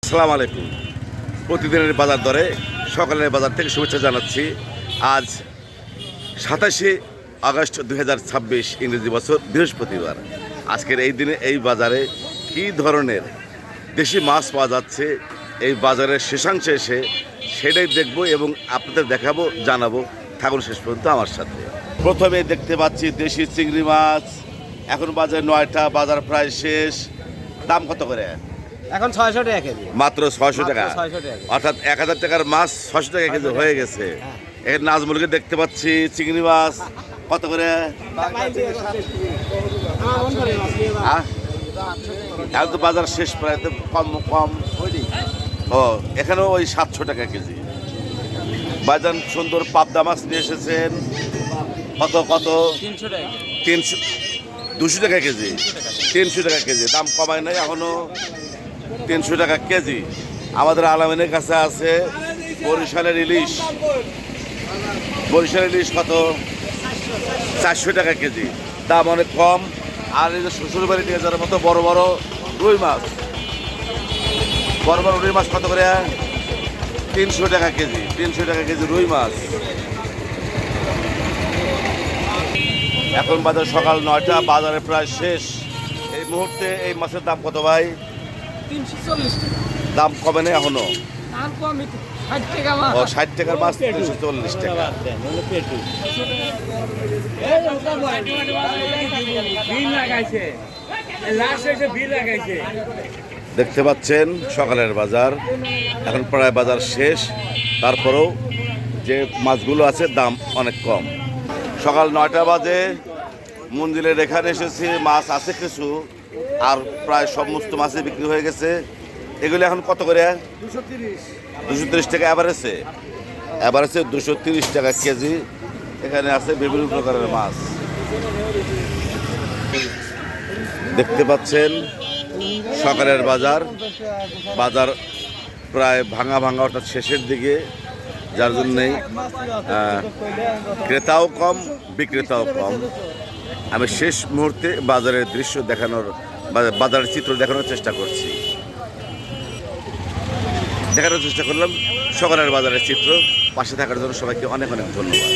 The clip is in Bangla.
আসসালামু আলাইকুম। প্রতিদিনের বাজার দরে সকালের বাজার থেকে শুভেচ্ছা জানাচ্ছি। আজ 27শে আগস্ট 2026 ইংরেজি বছর, বৃহস্পতিবার। আজকের এই দিনে এই বাজারে কী ধরনের দেশি মাছ পাওয়া যাচ্ছে এই বাজারের শেষাংশে এসে সেটাই দেখব এবং আপনাদের দেখাবো, জানাবো। থাকুন শেষ পর্যন্ত আমার সাথে। প্রথমে দেখতে পাচ্ছি দেশি চিংড়ি মাছ। এখন বাজার 9টা, বাজার প্রায় শেষ। দাম কত করে? এখন 600 টাকা কেজি। মাত্র 600 টাকা, 600 টাকা। অর্থাৎ 1000 টাকার মাছ 600 টাকা কেজি হয়ে গেছে। এখানে নাজমুলকে দেখতে পাচ্ছি চিংড়ি মাছ কত করে? এখন তো বাজার শেষ, প্রায় তো কম কম। ও এখানেও ওই 700 টাকা কেজি। বাজার সুন্দর পাবদা মাছ নিয়ে এসেছেন। কত কত? 300 টাকা। 300, 200 টাকা কেজি। 300 টাকা কেজি, দাম কমায় নাই এখনো। 300 টাকা কেজি। আমাদের আলামিনের কাছে আছে বরিশালের ইলিশ। বরিশালের ইলিশ কত? 400 টাকা কেজি, দাম অনেক কম। আর এই যে শ্বশুরবাড়ি নিয়ে যাওয়ার মতো বড় বড় রুই মাছ, বড় বড় রুই মাছ কত করে? 300 টাকা কেজি। 300 টাকা কেজি রুই মাছ। এখন বাজার সকাল 9টা, বাজারে প্রায় শেষ। এই মুহূর্তে এই মাছের দাম কত ভাই? 340 টাকা। দাম কমে নেই এখনো? দাম কম, 60 টাকা মাছ। ও 60 টাকার মাছ 340 টাকা। দেখতে পাচ্ছেন সকালের বাজার, এখন প্রায় বাজার শেষ। তারপরেও যে মাছগুলো আছে দাম অনেক কম। সকাল 9টা বাজে, মন্দিরের এখানে এসেছি। মাছ আছে কিছু, আর প্রায় সমস্ত মাছই বিক্রি হয়ে গেছে। এগুলো এখন কত করে? 230 টাকা অ্যাভারেজে। 230 টাকা কেজি। এখানে আছে বিভিন্ন প্রকারের মাছ। দেখতে পাচ্ছেন সকালের বাজার, বাজার প্রায় ভাঙা ভাঙা, অর্থাৎ শেষের দিকে, যার জন্যেই ক্রেতাও কম, বিক্রেতাও কম। আমি শেষ মুহূর্তে বাজারের দৃশ্য দেখানোর, বাজারের চিত্র দেখানোর চেষ্টা করলাম। সকালের বাজারের চিত্র। পাশে থাকার জন্য সবাইকে অনেক অনেক ধন্যবাদ।